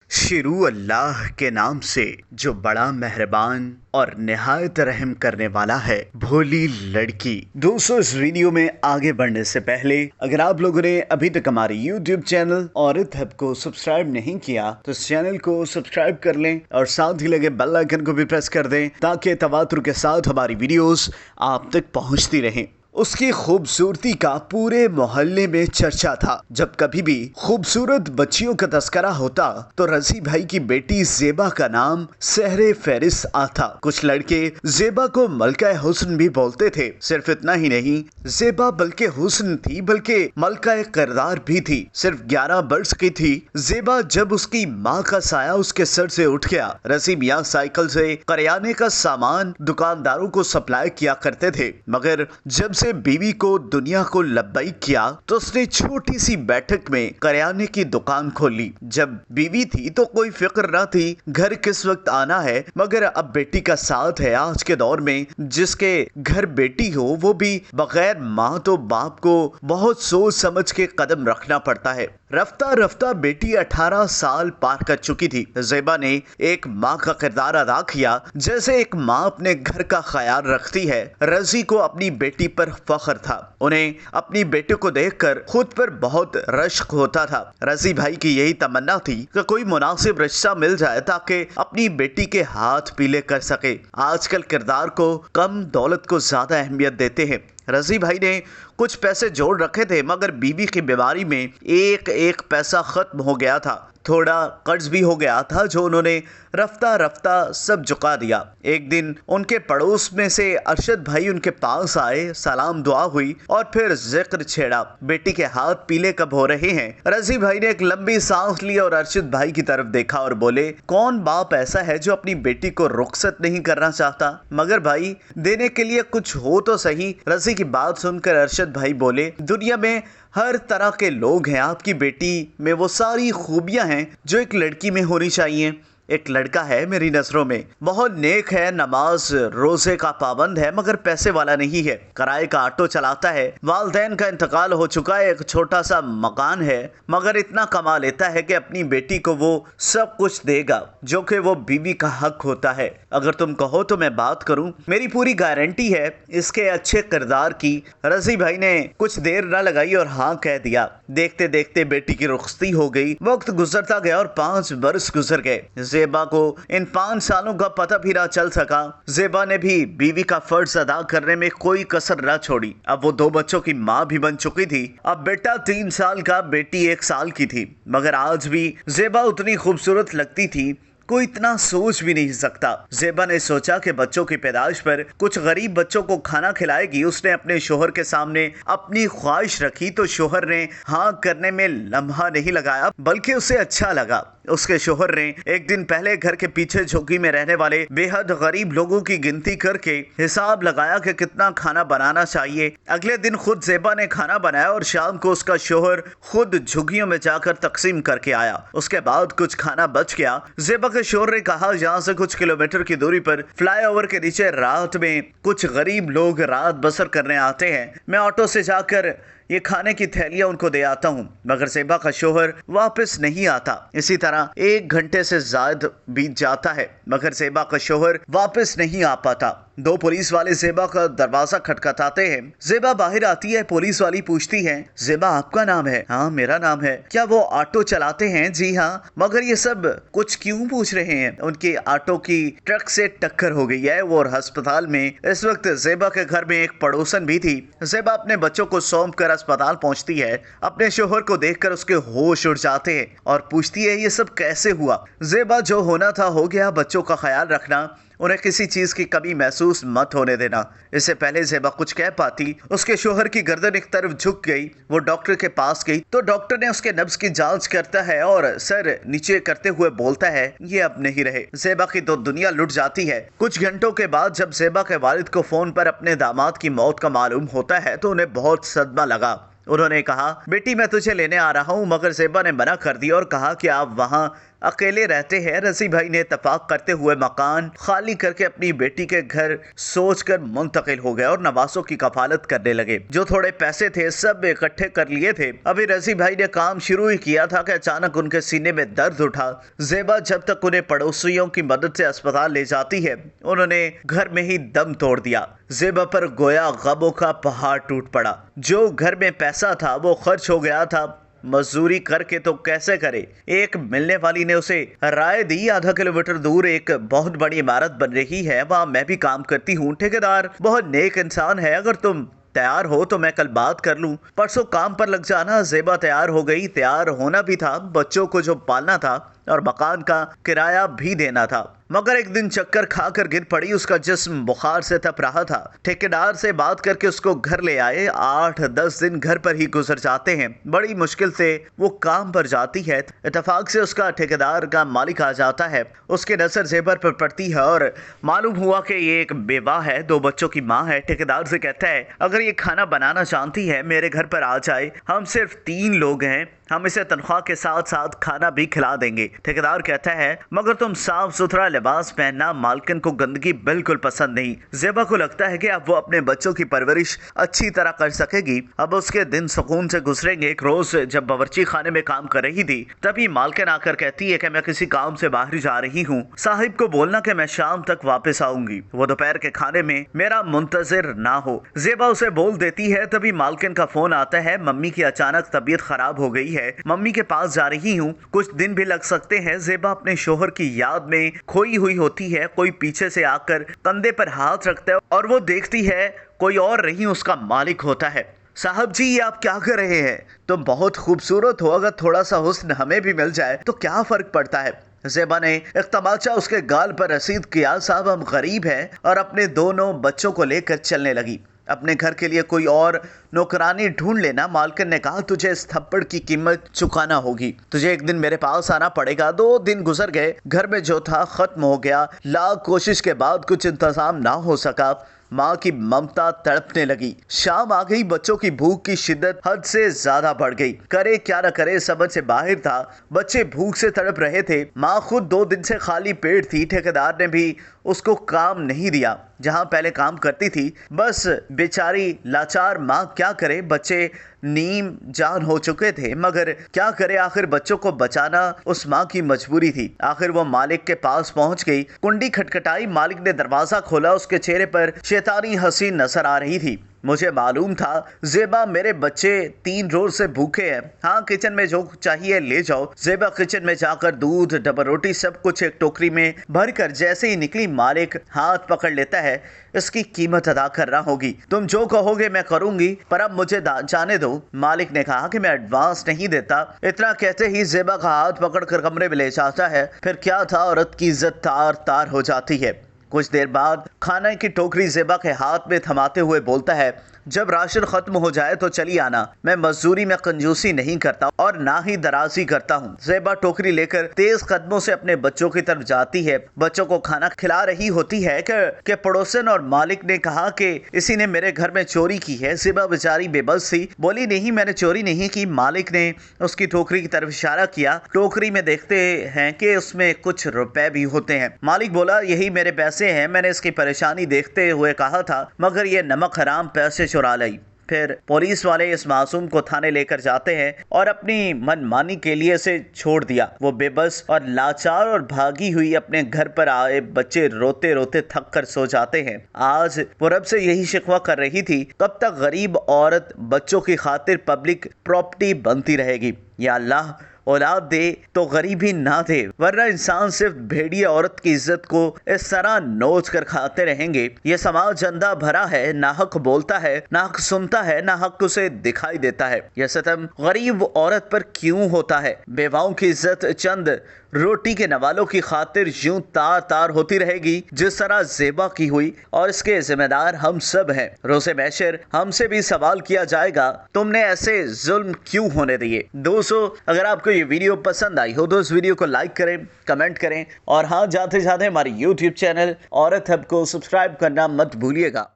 शुरू अल्लाह के नाम से जो बड़ा मेहरबान और निहायत रहम करने वाला है। भोली लड़की। दोस्तों, इस वीडियो में आगे बढ़ने से पहले अगर आप लोगों ने अभी तक हमारे YouTube चैनल औरत हब को सब्सक्राइब नहीं किया तो इस चैनल को सब्सक्राइब कर लें और साथ ही लगे बेल आइकन को भी प्रेस कर दें ताकि तवातुर के साथ हमारी वीडियोस आप तक पहुंचती रहें। उसकी खूबसूरती का पूरे मोहल्ले में चर्चा था। जब कभी भी खूबसूरत बच्चियों का तस्करा होता तो रजी भाई की बेटी ज़ेबा का नाम सहरे फहरिस्त आता। कुछ लड़के ज़ेबा को मलका हुस्न भी बोलते थे। सिर्फ इतना ही नहीं, ज़ेबा बल्कि हुस्न थी बल्कि मलका किरदार भी थी। सिर्फ 11 वर्ष की थी ज़ेबा जब उसकी माँ का साया उसके सर से उठ गया। रजी मियाँ साइकिल से करियाने का सामान दुकानदारों को सप्लाई किया करते थे, मगर जब से बीवी को दुनिया को लब्बैक किया तो उसने छोटी सी बैठक में करियाने की दुकान खोली। जब बीवी थी तो कोई फिक्र न थी घर किस वक्त आना है, मगर अब बेटी का साथ है। आज के दौर में जिसके घर बेटी हो वो भी बगैर माँ तो बाप को बहुत सोच समझ के कदम रखना पड़ता है। रफ्ता रफ्ता बेटी 18 साल पार कर चुकी थी। ज़ेबा ने एक माँ का किरदार अदा किया, जैसे एक माँ अपने घर का ख्याल रखती है। रजी को अपनी बेटी पर फख्र था। उन्हें अपनी बेटी को देखकर खुद पर बहुत रश्क होता था। रजी भाई की यही तमन्ना थी कि कोई मुनासिब रिश्ता मिल जाए ताकि अपनी बेटी के हाथ पीले कर सके। आजकल किरदार को कम, दौलत को ज्यादा अहमियत देते हैं। रजी भाई ने कुछ पैसे जोड़ रखे थे, मगर बीवी की बीमारी में एक एक पैसा खत्म हो गया था। थोड़ा कर्ज भी हो गया था जो उन्होंने रफ्ता रफ्ता सब चुका दिया। एक दिन उनके पड़ोस में से अरशद भाई उनके पास आए, सलाम दुआ हुई और फिर जिक्र छेड़ा, बेटी के हाथ पीले कब हो रहे हैं। रजी भाई ने एक लंबी सांस ली और अरशद भाई की तरफ देखा और बोले, कौन बाप ऐसा है जो अपनी बेटी को रुखसत नहीं करना चाहता, मगर भाई देने के लिए कुछ हो तो सही। रजी की बात सुनकर अरशद भाई बोले, दुनिया में हर तरह के लोग हैं, आपकी बेटी में वो सारी खूबियां हैं जो एक लड़की में होनी चाहिए। एक लड़का है मेरी नजरों में, बहुत नेक है, नमाज रोजे का पाबंद है, मगर पैसे वाला नहीं है। किराए का ऑटो चलाता है, वालदैन का इंतकाल हो चुका है, एक छोटा सा मकान है, मगर इतना कमा लेता है कि अपनी बेटी को वो सब कुछ देगा जो कि वो बीवी का हक होता है। अगर तुम कहो तो मैं बात करूं, मेरी पूरी गारंटी है इसके अच्छे किरदार की। रजी भाई ने कुछ देर न लगाई और हाँ कह दिया। देखते देखते बेटी की रुखसती हो गई। वक्त गुजरता गया और 5 बरस गुजर गए। ज़ेबा को इन 5 सालों का पता भी ना चल सका। ज़ेबा ने भी बीवी का फर्ज अदा करने में कोई कसर न छोड़ी। अब वो 2 बच्चों की माँ भी बन चुकी थी। अब बेटा 3 साल का, बेटी 1 साल की थी, मगर आज भी ज़ेबा उतनी खूबसूरत लगती थी कोई इतना सोच भी नहीं सकता। ज़ेबा ने सोचा कि बच्चों की पैदाइश पर कुछ गरीब बच्चों को खाना खिलाएगी। उसने अपने शोहर के सामने अपनी ख्वाहिश रखी तो शोहर ने हाँ करने में लम्हा नहीं लगाया, बल्कि उसे अच्छा लगा। उसके शोहर ने एक दिन पहले घर के पीछे झुग्गी में रहने वाले बेहद गरीब लोगों की गिनती करके हिसाब लगाया कि कितना खाना बनाना चाहिए। अगले दिन खुद ज़ेबा ने खाना बनाया और शाम को उसका शोहर खुद झुग्गियों में जाकर तकसीम करके आया। उसके बाद कुछ खाना बच गया। ज़ेबा के शोहर ने कहा, यहाँ से कुछ किलोमीटर की दूरी पर फ्लाईओवर के नीचे रात में कुछ गरीब लोग रात बसर करने आते हैं, मैं ऑटो से जाकर ये खाने की थैलियां उनको दे आता हूँ। मगर ज़ेबा का शोहर वापस नहीं आता। इसी तरह 1 घंटे से ज्यादा बीत जाता है, मगर ज़ेबा का शोहर वापस नहीं आ पाता। 2 पुलिस वाले ज़ेबा का दरवाजा खटखटाते हैं। ज़ेबा बाहर आती है। पुलिस वाली पूछती है, ज़ेबा आपका नाम है? हाँ मेरा नाम है। क्या वो ऑटो चलाते हैं? जी हाँ। मगर ये सब कुछ क्यों पूछ रहे हैं? उनके ऑटो की ट्रक से टक्कर हो गई है। वो और अस्पताल में इस वक्त ज़ेबा के घर में एक पड़ोसन भी थी। ज़ेबा अपने बच्चों को सौंप कर अस्पताल पहुंचती है। अपने शोहर को देखकर उसके होश उड़ जाते हैं और पूछती है, ये सब कैसे हुआ? ज़ेबा, जो होना था हो गया, बच्चों का ख्याल रखना, उन्हें किसी चीज की कमी महसूस मत होने देना। इससे पहले ज़ेबा कुछ कह पाती, उसके शोहर की गर्दन एक तरफ झुक गई। वो डॉक्टर के पास गई तो डॉक्टर ने उसके नब्ज की जांच करता है और सर नीचे करते हुए बोलता है, ये अब नहीं रहे। ज़ेबा की तो दुनिया लुट जाती है। कुछ घंटों के बाद जब ज़ेबा के वालिद को फोन पर अपने दामाद की मौत का मालूम होता है तो उन्हें बहुत सदमा लगा। उन्होंने कहा, बेटी मैं तुझे लेने आ रहा हूँ, मगर ज़ेबा ने मना कर दिया और कहा कि आप वहाँ अकेले रहते हैं। रसी भाई ने इत्तेफाक करते हुए मकान खाली करके अपनी बेटी के घर सोचकर मुंतकिल हो गए और नवासों की कफालत करने लगे। जो थोड़े पैसे थे सब इकट्ठे कर लिए थे। अभी रसी भाई ने काम शुरू ही किया था कि अचानक उनके सीने में दर्द उठा। ज़ेबा जब तक उन्हें पड़ोसियों की मदद से अस्पताल ले जाती है, उन्होंने घर में ही दम तोड़ दिया। ज़ेबा पर गोया गमों का पहाड़ टूट पड़ा। जो घर में पैसा था वो खर्च हो गया था। मजदूरी करके तो कैसे करे। एक मिलने वाली ने उसे राय दी, आधा किलोमीटर दूर एक बहुत बड़ी इमारत बन रही है, वहाँ मैं भी काम करती हूँ। ठेकेदार बहुत नेक इंसान है, अगर तुम तैयार हो तो मैं कल बात कर लूं, परसों काम पर लग जाना। ज़ेबा तैयार हो गई। तैयार होना भी था, बच्चों को जो पालना था और मकान का किराया भी देना था। मगर एक दिन चक्कर खाकर गिर पड़ी। उसका जिस्म बुखार से तप रहा था। ठेकेदार से बात करके उसको घर ले आए। 8-10 दिन घर पर ही गुजर जाते हैं। बड़ी मुश्किल से वो काम पर जाती है। इत्तेफाक से उसका ठेकेदार का मालिक आ जाता है। उसकी नजर ज़ेबा पर पड़ती है और मालूम हुआ कि ये एक बेवा है, 2 बच्चों की माँ है। ठेकेदार से कहता है, अगर ये खाना बनाना चाहती है मेरे घर पर आ जाए, हम सिर्फ 3 लोग हैं, हम इसे तनख्वाह के साथ साथ खाना भी खिला देंगे। ठेकेदार कहता है, मगर तुम साफ सुथरा लिबास पहनना। मालकिन को गंदगी बिल्कुल पसंद नहीं। ज़ेबा को लगता है कि अब वो अपने बच्चों की परवरिश अच्छी तरह कर सकेगी। अब उसके दिन सुकून से गुजरेंगे। एक रोज जब बावर्ची खाने में काम कर रही थी, तभी मालकिन आकर कहती है कि मैं किसी काम से बाहर जा रही हूँ, साहिब को बोलना कि मैं शाम तक वापस आऊंगी, वो दोपहर के खाने में मेरा मुंतजिर ना हो। ज़ेबा उसे बोल देती है। तभी मालकिन का फोन आता है, मम्मी की अचानक तबीयत खराब हो गई है, मम्मी के पास जा रही हूँ, कुछ दिन भी लग सकते हैं। ज़ेबा अपने शोहर की याद में खोई हुई होती है। कोई पीछे से आकर कंधे पर हाथ रखता है और वो देखती है कोई और नहीं उसका मालिक होता है। साहब जी, ये आप क्या कर रहे हैं? तुम बहुत खूबसूरत हो, अगर थोड़ा सा हुस्न हमें भी मिल जाए तो क्या फर्क पड़ता है। ज़ेबा ने एक तमाचा उसके गाल पर रसीद किया। साहब हम गरीब हैं, और अपने दोनों बच्चों को लेकर चलने लगी। अपने घर के लिए कोई और नौकरानी ढूंढ लेना। मालकिन ने कहा, तुझे इस थप्पड़ की कीमत चुकाना होगी, तुझे एक दिन मेरे पास आना पड़ेगा। 2 दिन गुजर गए। घर में जो था खत्म हो गया। लाख कोशिश के बाद कुछ इंतजाम ना हो सका। माँ की ममता तड़पने लगी। शाम आ गई। बच्चों की भूख की शिद्दत हद से ज्यादा बढ़ गई। करे क्या न करे, समझ से बाहर था। बच्चे भूख से तड़प रहे थे। माँ खुद 2 दिन से खाली पेट थी। ठेकेदार ने भी उसको काम नहीं दिया जहाँ पहले काम करती थी। बस बेचारी लाचार माँ क्या करे। बच्चे नीम जान हो चुके थे, मगर क्या करे, आखिर बच्चों को बचाना उस माँ की मजबूरी थी। आखिर वो मालिक के पास पहुंच गई। कुंडी खटखटाई। मालिक ने दरवाजा खोला। उसके चेहरे पर शैतानी हंसी नजर आ रही थी। मुझे मालूम था ज़ेबा, मेरे बच्चे 3 रोज से भूखे हैं। हाँ, किचन में जो चाहिए ले जाओ। ज़ेबा किचन में जाकर दूध, डबल रोटी, सब कुछ एक टोकरी में भरकर जैसे ही निकली, मालिक हाथ पकड़ लेता है, इसकी कीमत अदा करना होगी। तुम जो कहोगे मैं करूंगी, पर अब मुझे जाने दो। मालिक ने कहा कि मैं एडवांस नहीं देता। इतना कहते ही ज़ेबा का हाथ पकड़कर कमरे में ले जाता है। फिर क्या था, औरत की इज्जत तार तार हो जाती है। कुछ देर बाद खाने की टोकरी ज़ेबा के हाथ में थमाते हुए बोलता है, जब राशन खत्म हो जाए तो चली आना। मैं मजदूरी में कंजूसी नहीं करता और ना ही दराजी करता हूँ। ज़ेबा टोकरी लेकर तेज कदमों से अपने बच्चों की तरफ जाती है। बच्चों को खाना खिला रही होती है कि पड़ोसन और मालिक ने कहा कि इसी ने मेरे घर में चोरी की है। ज़ेबा बेचारी बेबस थी, बोली नहीं मैंने चोरी नहीं की। मालिक ने उसकी टोकरी की तरफ इशारा किया। टोकरी में देखते हैं कि उसमें कुछ रुपए भी होते हैं। मालिक बोला, यही मेरे पैसे हैं, मैंने इसकी परेशानी देखते हुए कहा था, मगर ये नमक हराम पैसे चुरा लाई। फिर पुलिस वाले इस मासूम को थाने लेकर जाते हैं और अपनी मनमानी के लिए इसे छोड़ दिया। वो बेबस और लाचार और भागी हुई अपने घर पर आए बच्चे रोते रोते थक कर सो जाते हैं। आज वो रब से यही शिकवा कर रही थी, कब तक गरीब औरत बच्चों की खातिर पब्लिक प्रॉपर्टी बनती रहेगी। या अल्लाह, औलाद दे तो गरीबी ना दे, वरना इंसान सिर्फ भेड़िया औरत की इज्जत को इस तरह नोच कर खाते रहेंगे। ये समाज अंधा भरा है, ना हक बोलता है, ना हक सुनता है, ना हक उसे दिखाई देता है। यह सितम गरीब औरत पर क्यों होता है? बेवाओं की इज्जत चंद रोटी के नवालों की खातिर यूं तार तार होती रहेगी जिस तरह ज़ेबा की हुई, और इसके जिम्मेदार हम सब हैं। रोज़े महशर हमसे भी सवाल किया जाएगा, तुमने ऐसे जुल्म क्यों होने दिए। दोस्तों, अगर आपको ये वीडियो पसंद आई हो तो इस वीडियो को लाइक करें, कमेंट करें, और हाँ, जाते जाते हमारे YouTube चैनल औरत हब को सब्सक्राइब करना मत भूलिएगा।